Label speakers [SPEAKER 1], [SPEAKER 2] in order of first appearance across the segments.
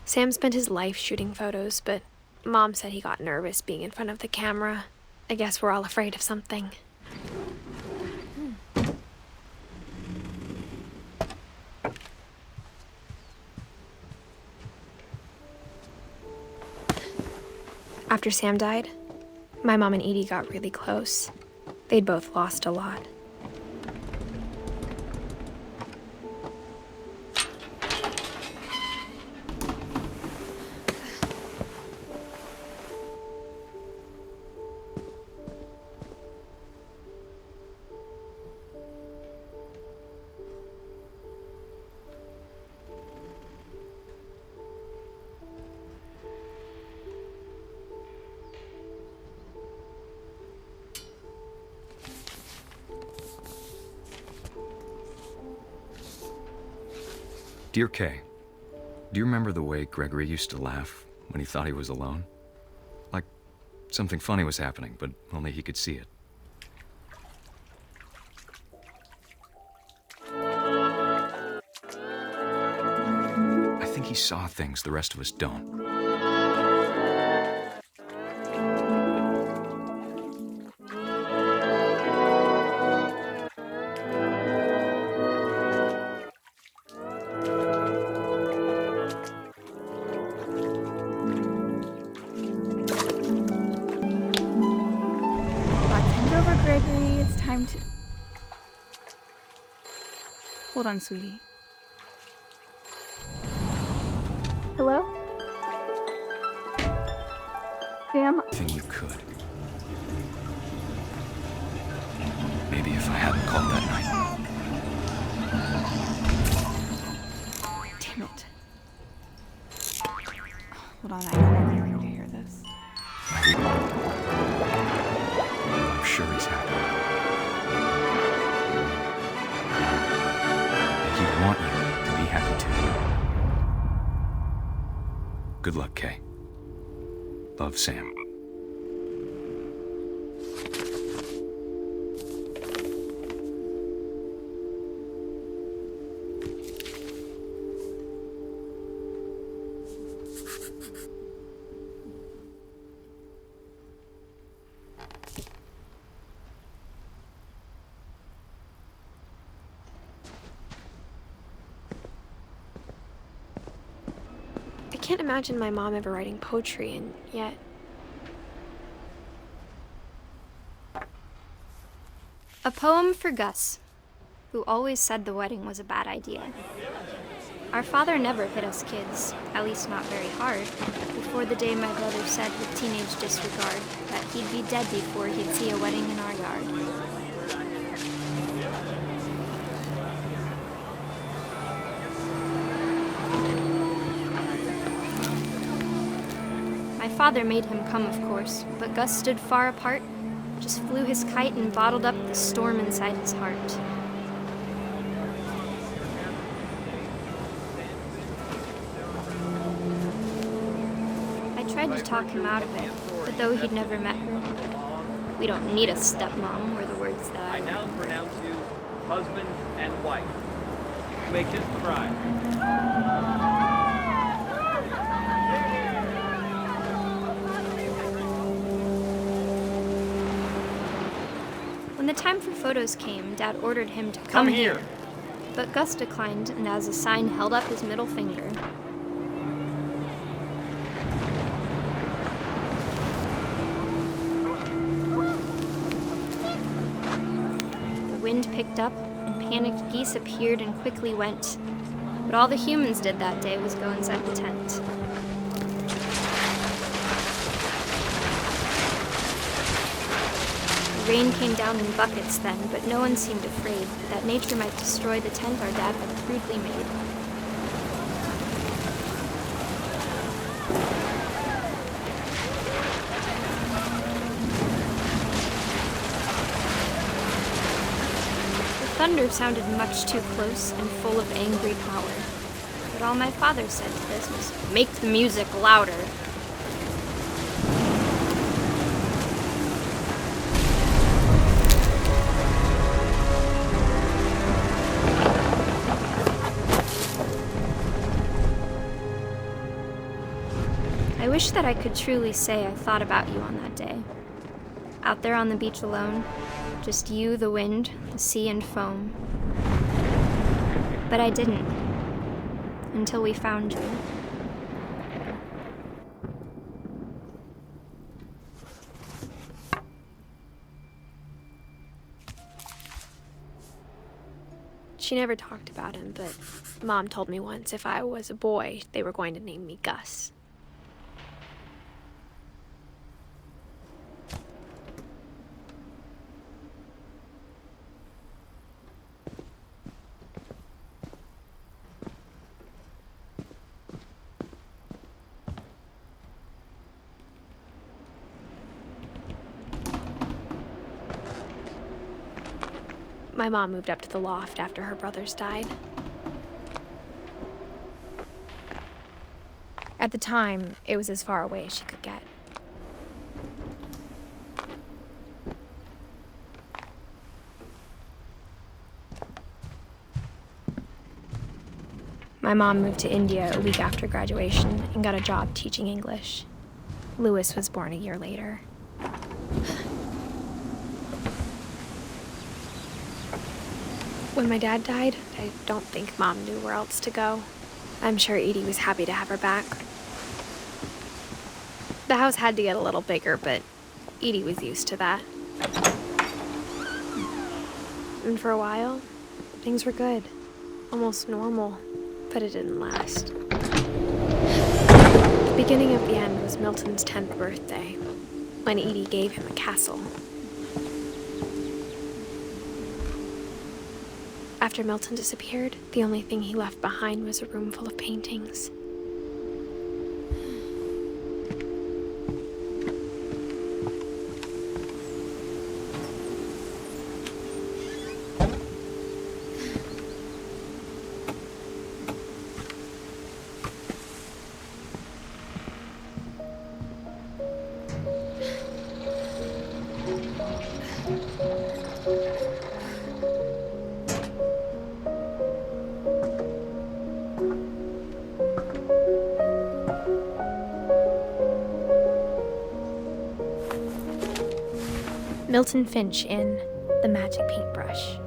[SPEAKER 1] Sam spent his life shooting photos, but Mom said he got nervous being in front of the camera. I guess we're all afraid of something. After Sam died, my mom and Edie got really close. They'd both lost a lot.
[SPEAKER 2] Dear Kay, do you remember the way Gregory used to laugh when he thought he was alone? Like something funny was happening, but only he could see it. I think he saw things the rest of us don't.
[SPEAKER 3] Gregory, it's time to... Hold on, sweetie. Hello? Sam?
[SPEAKER 2] Everything you could. Maybe if I hadn't called that night.
[SPEAKER 3] Damn it. Hold on, I don't want Gregory to hear this.
[SPEAKER 2] I'm sure he's happy. And he'd want you to be happy too. Good luck, Kay. Love, Sam.
[SPEAKER 1] I can't imagine my mom ever writing poetry, and yet...
[SPEAKER 4] A poem for Gus, who always said the wedding was a bad idea. Our father never hit us kids, at least not very hard, before the day my brother said with teenage disregard that he'd be dead before he'd see a wedding in our yard. My father made him come, of course, but Gus stood far apart, just flew his kite and bottled up the storm inside his heart. I tried to talk him out of it, but though he'd never met her, "We don't need a stepmom," were the words that I
[SPEAKER 5] now pronounce you husband and wife. Make his bride.
[SPEAKER 4] When the time for photos came, Dad ordered him to come here. But Gus declined, and as a sign held up his middle finger. The wind picked up, and panicked geese appeared and quickly went. But all the humans did that day was go inside the tent. Rain came down in buckets then, but no one seemed afraid that nature might destroy the tent our dad had crudely made. The thunder sounded much too close and full of angry power. But all my father said to this was, "Make the music louder." wish that I could truly say I thought about you on that day. Out there on the beach alone, just you, the wind, the sea, and foam. But I didn't, until we found you.
[SPEAKER 1] She never talked about him, but Mom told me once if I was a boy, they were going to name me Gus. My mom moved up to the loft after her brothers died. At the time, it was as far away as she could get. My mom moved to India a week after graduation and got a job teaching English. Louis was born a year later. When my dad died, I don't think Mom knew where else to go. I'm sure Edie was happy to have her back. The house had to get a little bigger, but Edie was used to that. And for a while, things were good. Almost normal, but it didn't last. The beginning of the end was Milton's 10th birthday, when Edie gave him a castle. After Milton disappeared, the only thing he left behind was a room full of paintings. Milton Finch in The Magic Paintbrush.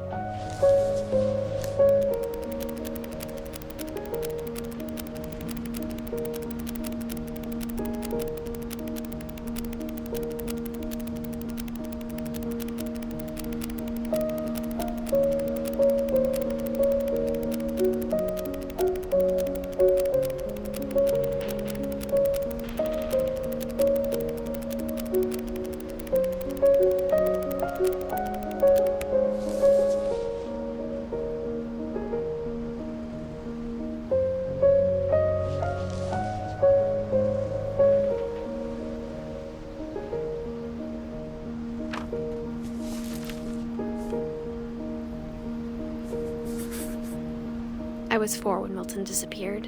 [SPEAKER 1] I was 4 when Milton disappeared.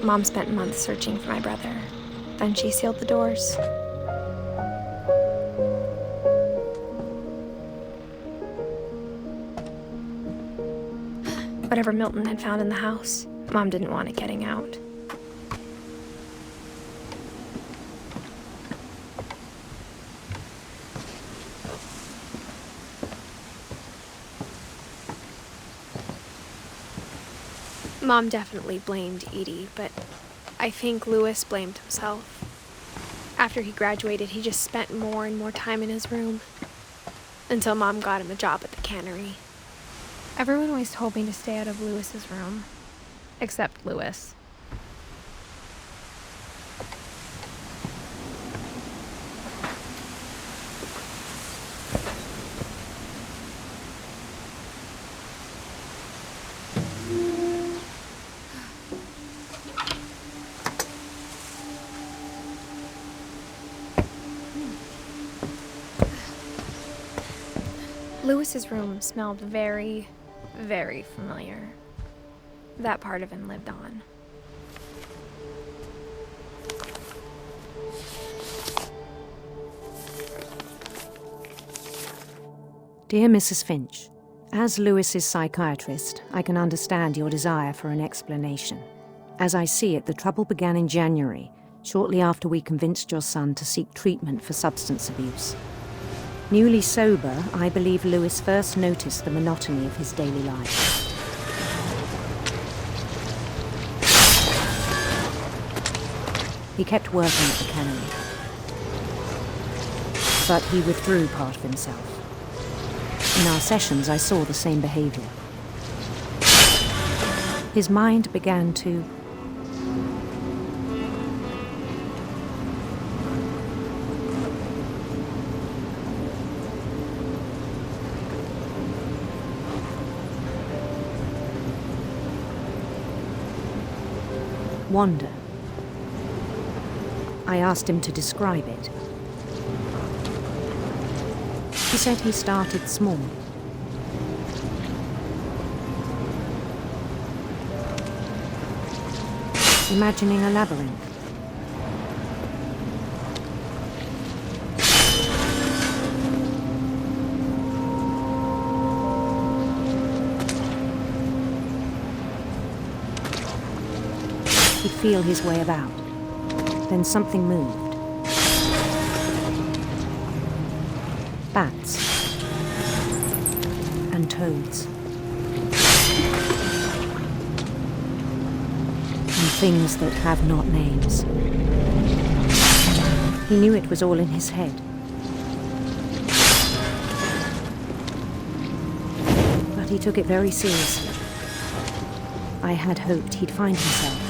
[SPEAKER 1] Mom spent months searching for my brother. Then she sealed the doors. Whatever Milton had found in the house, Mom didn't want it getting out. Mom definitely blamed Edie, but I think Louis blamed himself. After he graduated, he just spent more and more time in his room, until Mom got him a job at the cannery. Everyone always told me to stay out of Louis's room, except Louis. Louis's room smelled very, very familiar. That part of him lived on.
[SPEAKER 6] Dear Mrs. Finch, as Lewis's psychiatrist, I can understand your desire for an explanation. As I see it, the trouble began in January, shortly after we convinced your son to seek treatment for substance abuse. Newly sober, I believe Lewis first noticed the monotony of his daily life. He kept working at the cannery, but he withdrew part of himself. In our sessions, I saw the same behavior. His mind began to wander. I asked him to describe it. He said he started small. Imagining a labyrinth. He'd feel his way about. Then something moved. Bats and toads and things that have not names. He knew it was all in his head. But he took it very seriously. I had hoped he'd find himself.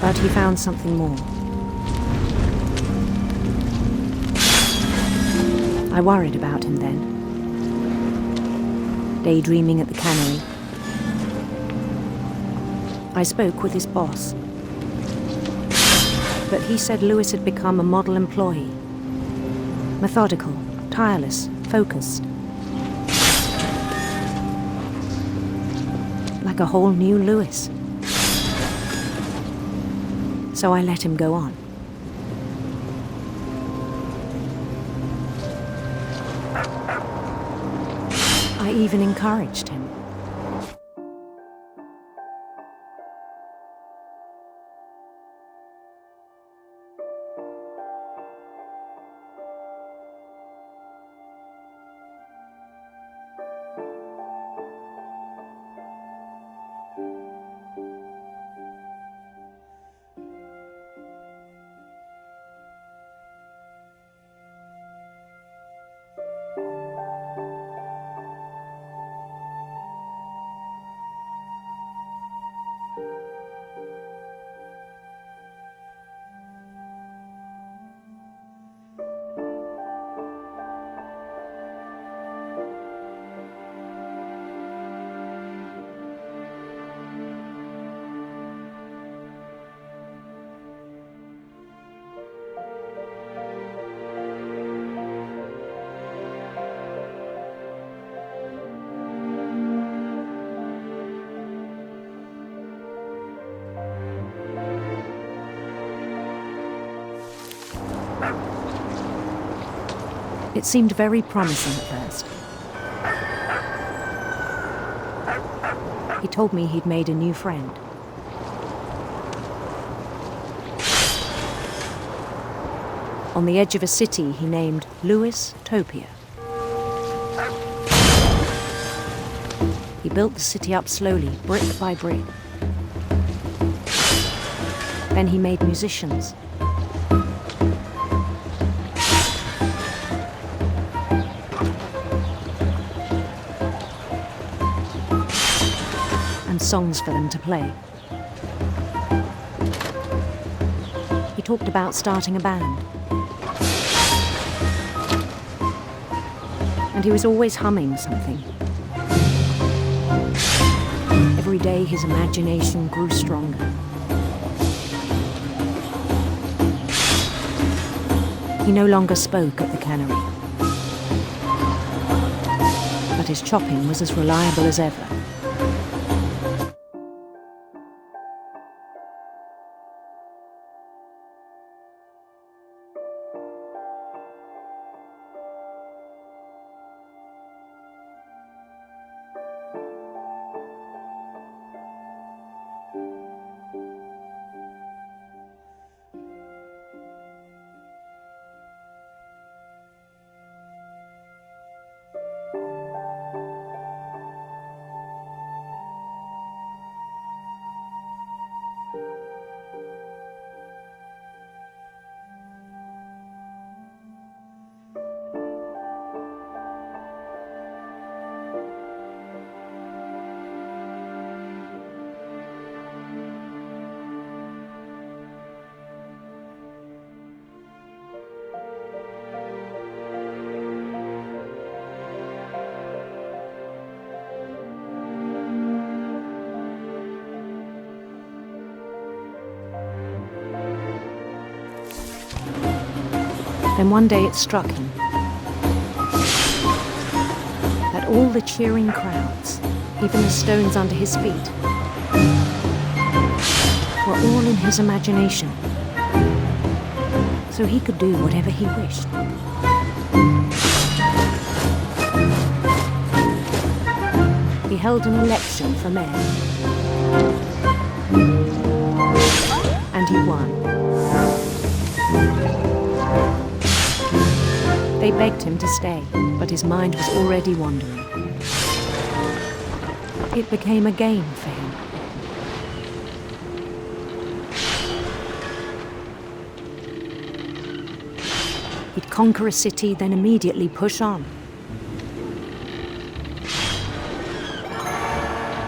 [SPEAKER 6] But he found something more. I worried about him then. Daydreaming at the cannery. I spoke with his boss. But he said Lewis had become a model employee. Methodical, tireless, focused. Like a whole new Lewis. So I let him go on. I even encouraged him. It seemed very promising at first. He told me he'd made a new friend. On the edge of a city he named Lewis Topia. He built the city up slowly, brick by brick. Then he made musicians. And songs for them to play. He talked about starting a band. And he was always humming something. Every day his imagination grew stronger. He no longer spoke at the cannery. But his chopping was as reliable as ever. Then one day it struck him that all the cheering crowds, even the stones under his feet, were all in his imagination, so he could do whatever he wished. He held an election for mayor, and he won. They begged him to stay, but his mind was already wandering. It became a game for him. He'd conquer a city, then immediately push on.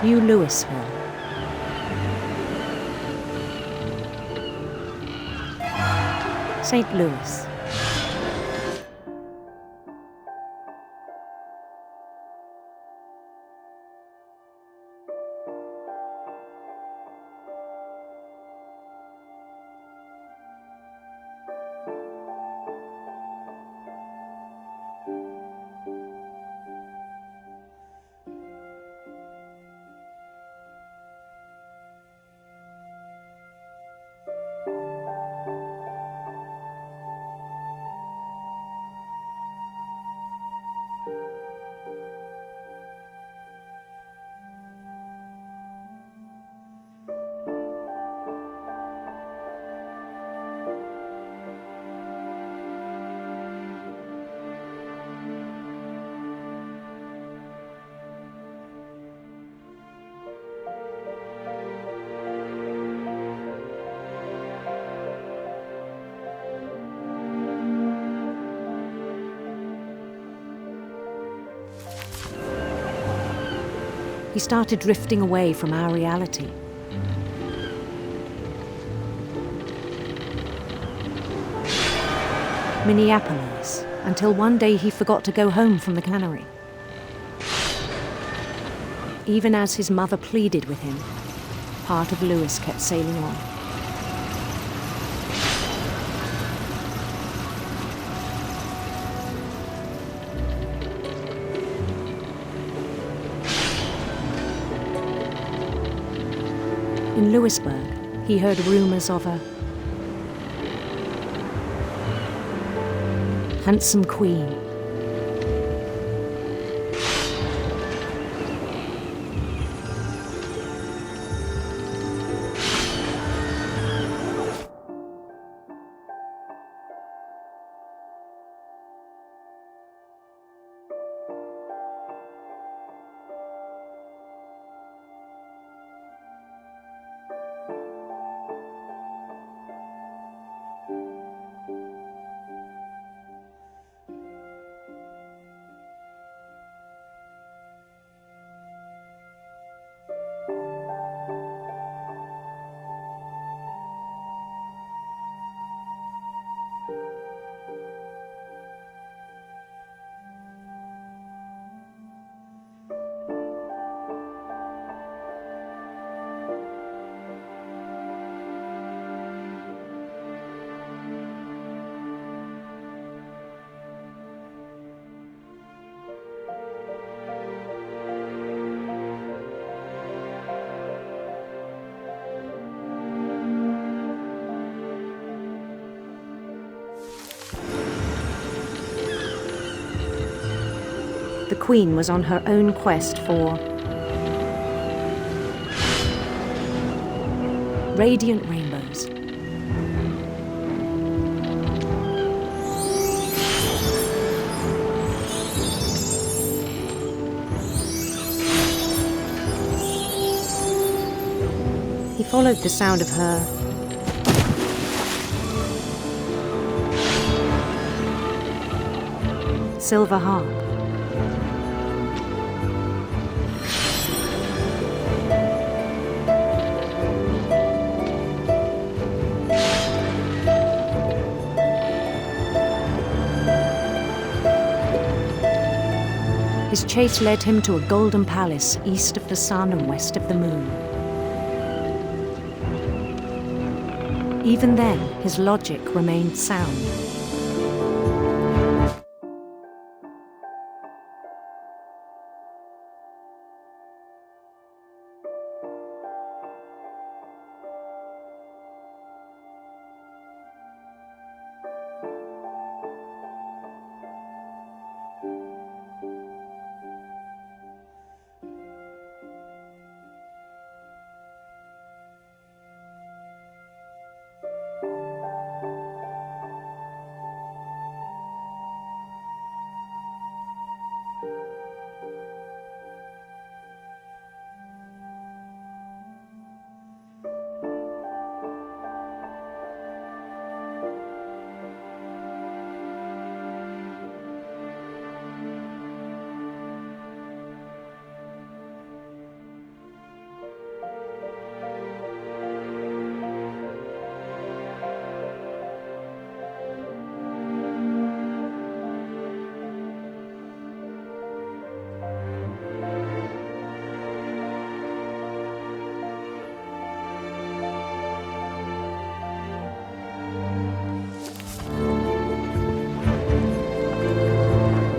[SPEAKER 6] New Louisville. St. Louis. He started drifting away from our reality. Minneapolis, until one day he forgot to go home from the cannery. Even as his mother pleaded with him, part of Louis kept sailing on. In Louisburg, he heard rumors of a handsome queen. the Queen was on her own quest for radiant rainbows. He followed the sound of her silver harp. His chase led him to a golden palace east of the sun and west of the moon. Even then, his logic remained sound.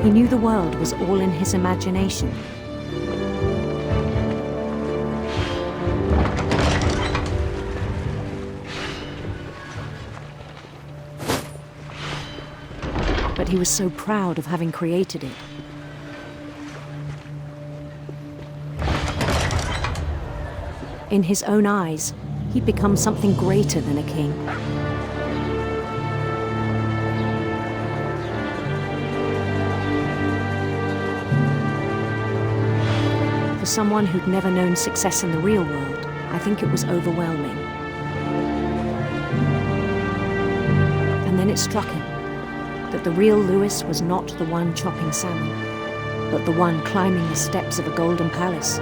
[SPEAKER 6] He knew the world was all in his imagination. But he was so proud of having created it. In his own eyes, he'd become something greater than a king. For someone who'd never known success in the real world, I think it was overwhelming. And then it struck him that the real Lewis was not the one chopping salmon, but the one climbing the steps of a golden palace.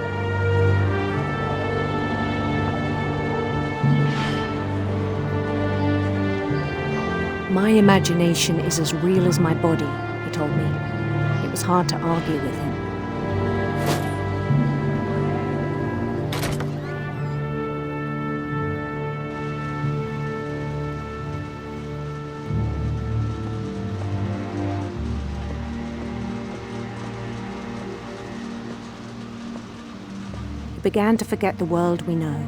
[SPEAKER 6] My imagination is as real as my body, he told me. It was hard to argue with him. He began to forget the world we know.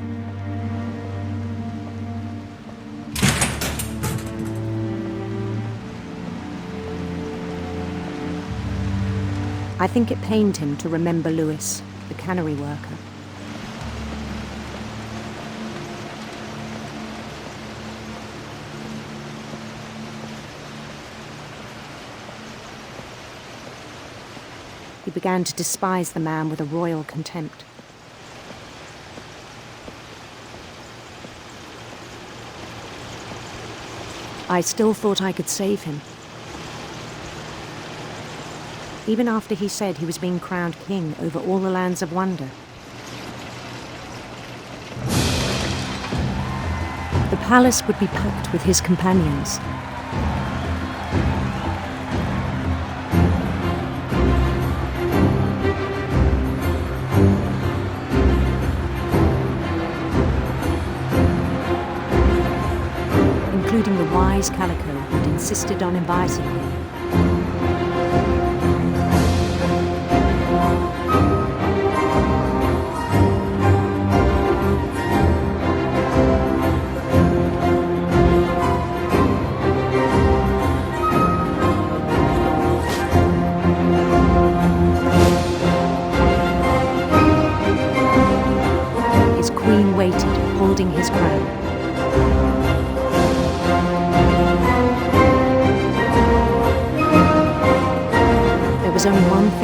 [SPEAKER 6] I think it pained him to remember Lewis, the cannery worker. He began to despise the man with a royal contempt. I still thought I could save him. Even after he said he was being crowned king over all the lands of wonder. The palace would be packed with his companions. Including the wise Calico who'd insisted on inviting him.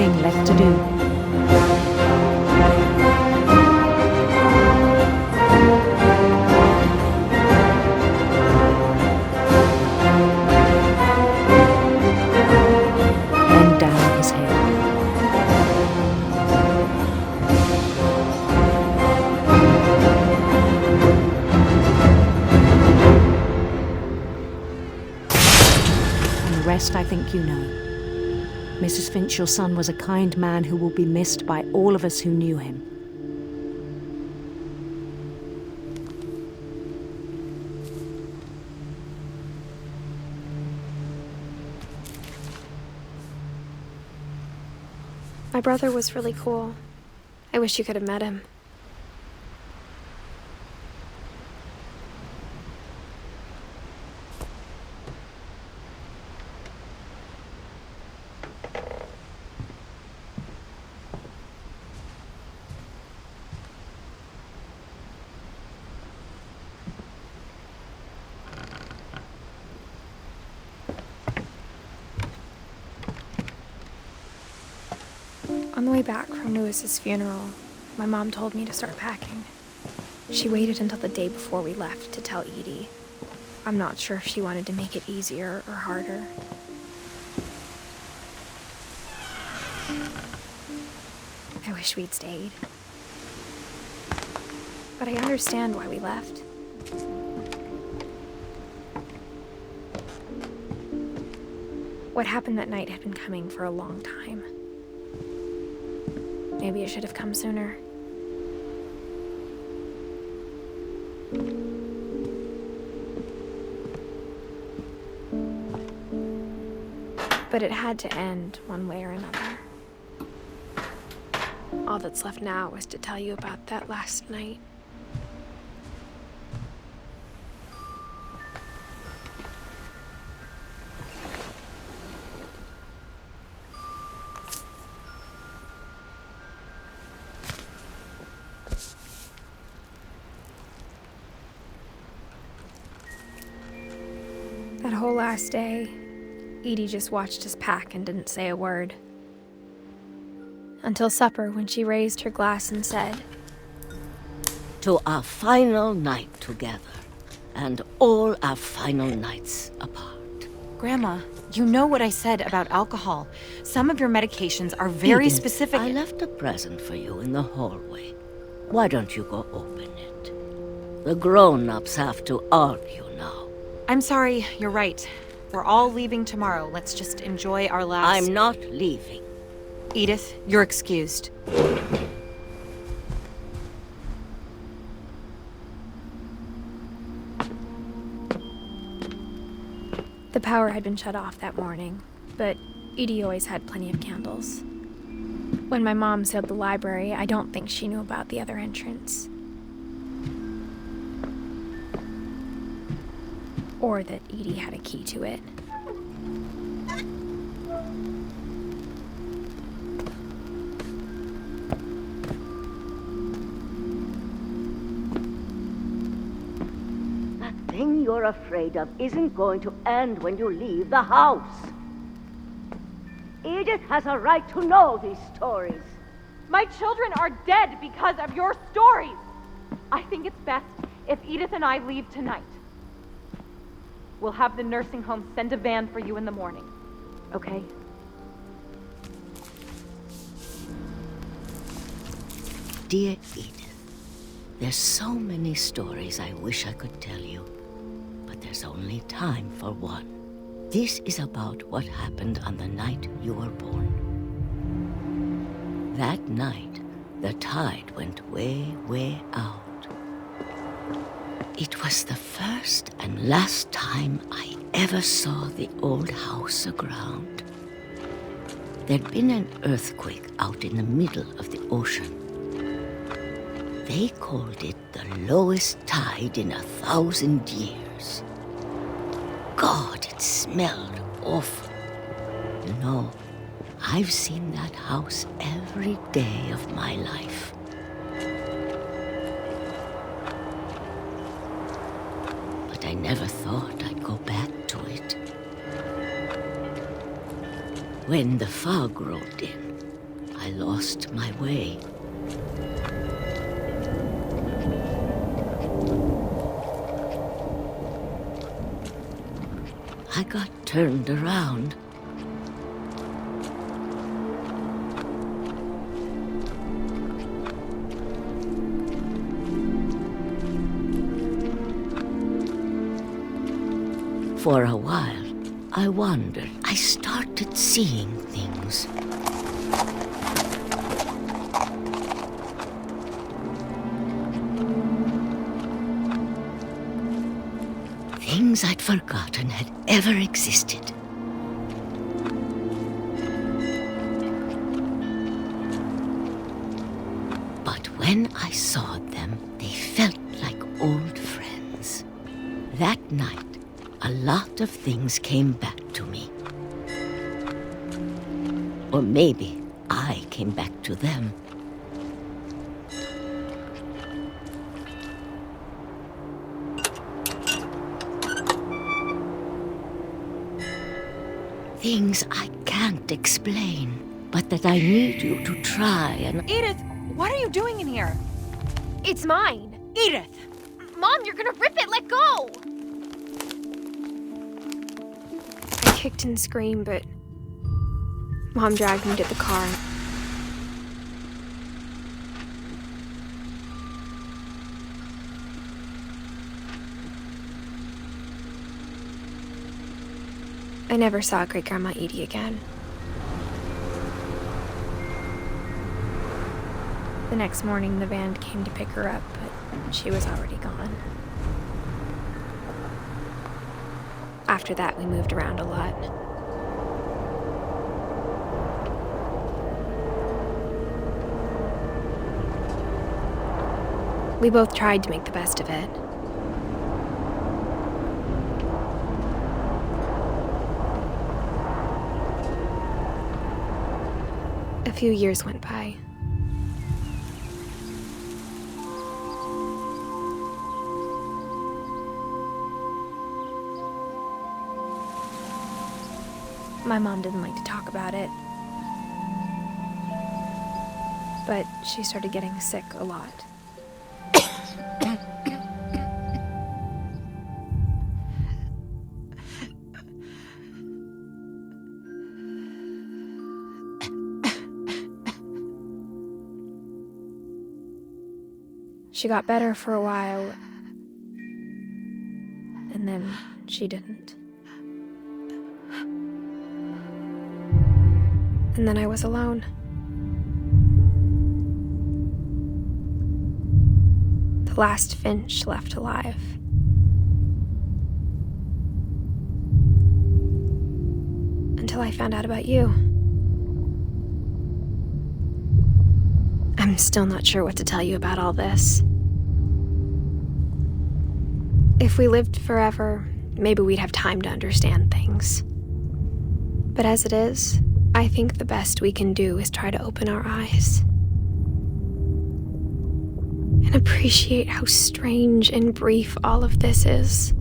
[SPEAKER 6] thing left to do. Then down his head. And the rest I think you know. Mrs. Finch, your son was a kind man who will be missed by all of us who knew him.
[SPEAKER 1] My brother was really cool. I wish you could have met him. On the way back from Lewis's funeral, my mom told me to start packing. She waited until the day before we left to tell Edie. I'm not sure if she wanted to make it easier or harder. I wish we'd stayed. But I understand why we left. What happened that night had been coming for a long time. Maybe it should have come sooner. But it had to end one way or another. All that's left now is to tell you about that last night. That whole last day, Edie just watched us pack and didn't say a word. Until supper, when she raised her glass and said,
[SPEAKER 7] "To our final night together, and all our final nights apart."
[SPEAKER 8] Grandma, you know what I said about alcohol. Some of your medications are very
[SPEAKER 7] Edith,
[SPEAKER 8] specific.
[SPEAKER 7] I left a present for you in the hallway. Why don't you go open it? The grown-ups have to argue now.
[SPEAKER 8] I'm sorry, you're right. We're all leaving tomorrow. Let's just enjoy our last...
[SPEAKER 7] I'm not leaving.
[SPEAKER 8] Edith, you're excused.
[SPEAKER 1] the power had been shut off that morning, but Edie always had plenty of candles. When my mom sealed the library, I don't think she knew about the other entrance. Or that Edie had a key to it.
[SPEAKER 7] That thing you're afraid of isn't going to end when you leave the house. Edith has a right to know these stories.
[SPEAKER 9] My children are dead because of your stories. I think it's best if Edith and I leave tonight. We'll have the nursing home send a van for you in the morning, okay?
[SPEAKER 7] Dear Edith, there's so many stories I wish I could tell you, but there's only time for one. This is about what happened on the night you were born. That night, the tide went way, way out. It was the first and last time I ever saw the old house aground. There'd been an earthquake out in the middle of the ocean. They called it the lowest tide in 1,000 years. God, it smelled awful. You know, I've seen that house every day of my life. But I never thought I'd go back to it. When the fog rolled in, I lost my way. I got turned around. For a while, I wandered. I started seeing things. Things I'd forgotten had ever existed. But when I saw them, they felt like old friends. That night, a lot of things came back to me. Or maybe I came back to them. Things I can't explain, but that I need you to try and...
[SPEAKER 8] Edith, what are you doing in here?
[SPEAKER 1] It's mine.
[SPEAKER 8] Edith!
[SPEAKER 1] Mom, you're gonna rip it! Let go! I kicked and screamed, but Mom dragged me to the car. I never saw Great-Grandma Edie again. The next morning, the van came to pick her up, but she was already gone. After that, we moved around a lot. We both tried to make the best of it. A few years went by. My mom didn't like to talk about it, but she started getting sick a lot. She got better for a while, and then she didn't. And then I was alone. The last Finch left alive. Until I found out about you. I'm still not sure what to tell you about all this. If we lived forever, maybe we'd have time to understand things. But as it is, I think the best we can do is try to open our eyes. And appreciate how strange and brief all of this is.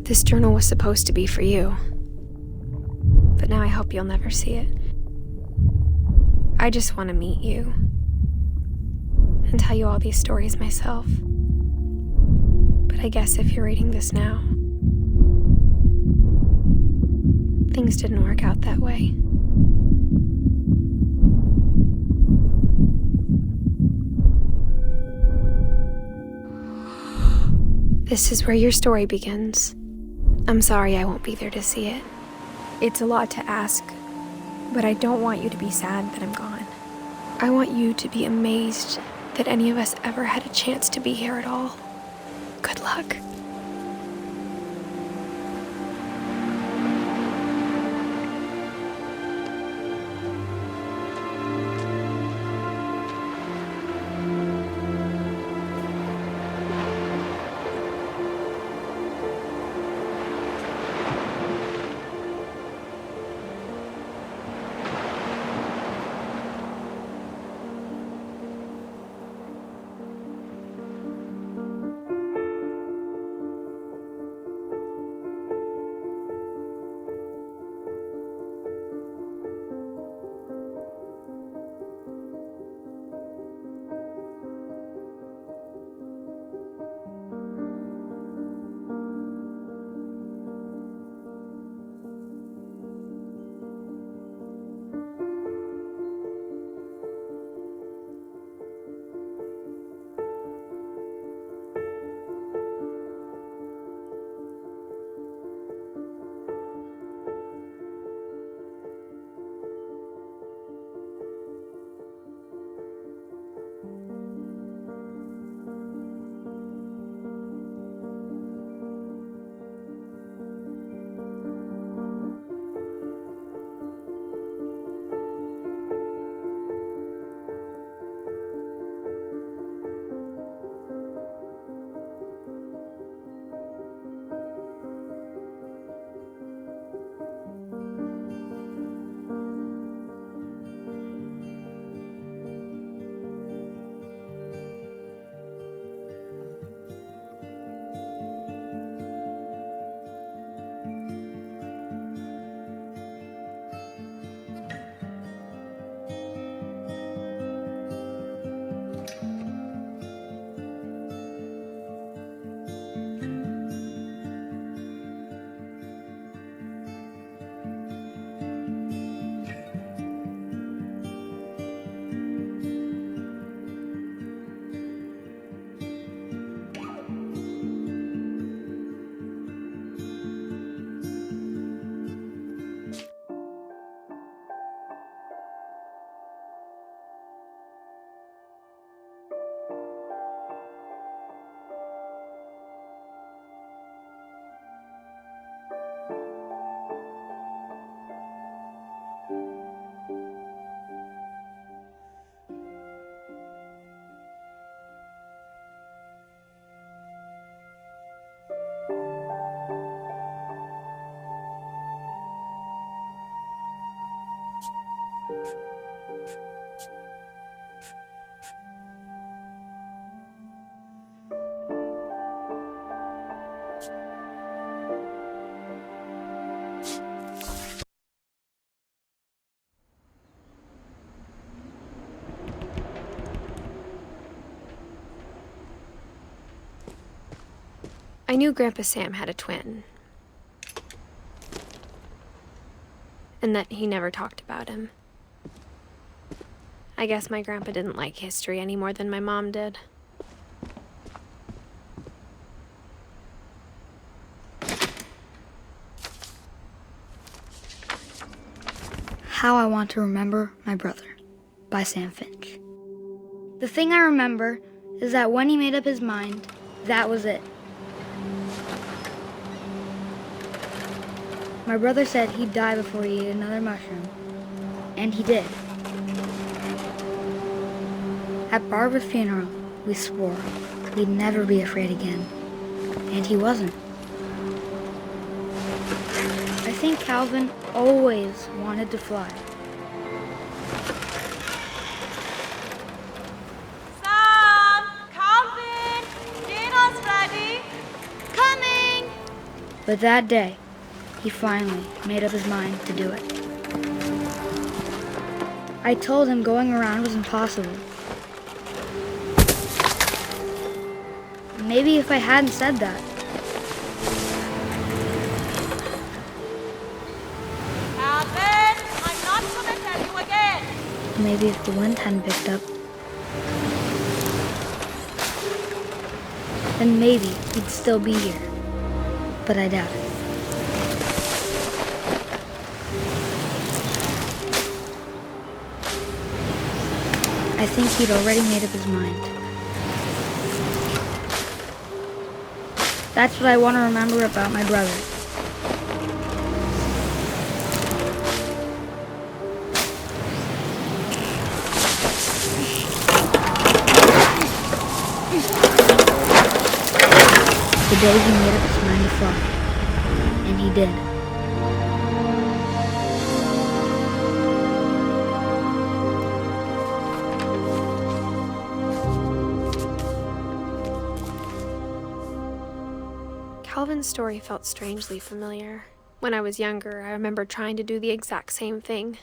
[SPEAKER 1] This journal was supposed to be for you. But now I hope you'll never see it. I just want to meet you. And tell you all these stories myself. But I guess if you're reading this now, things didn't work out that way. This is where your story begins. I'm sorry I won't be there to see it. It's a lot to ask, but I don't want you to be sad that I'm gone. I want you to be amazed that any of us ever had a chance to be here at all. Good luck. I knew Grandpa Sam had a twin, and that he never talked about him. I guess my grandpa didn't like history any more than my mom did.
[SPEAKER 10] How I Want to Remember My Brother by Sam Finch. The thing I remember is that when he made up his mind, that was it. My brother said he'd die before he ate another mushroom, and he did. At Barbara's funeral, we swore we'd never be afraid again, and he wasn't. I think Calvin always wanted to fly.
[SPEAKER 9] Sam! Calvin! Dinner's ready! Coming!
[SPEAKER 10] But that day, he finally made up his mind to do it. I told him going around was impossible. Maybe if I hadn't said that,
[SPEAKER 9] Calvin! I'm not gonna tell you again!
[SPEAKER 10] maybe if the wind hadn't picked up, then maybe he'd still be here. But I doubt it. I think he'd already made up his mind. That's what I want to remember about my brother. The day he made up his mind to fly. And he did.
[SPEAKER 1] Calvin's story felt strangely familiar. When I was younger, I remember trying to do the exact same thing.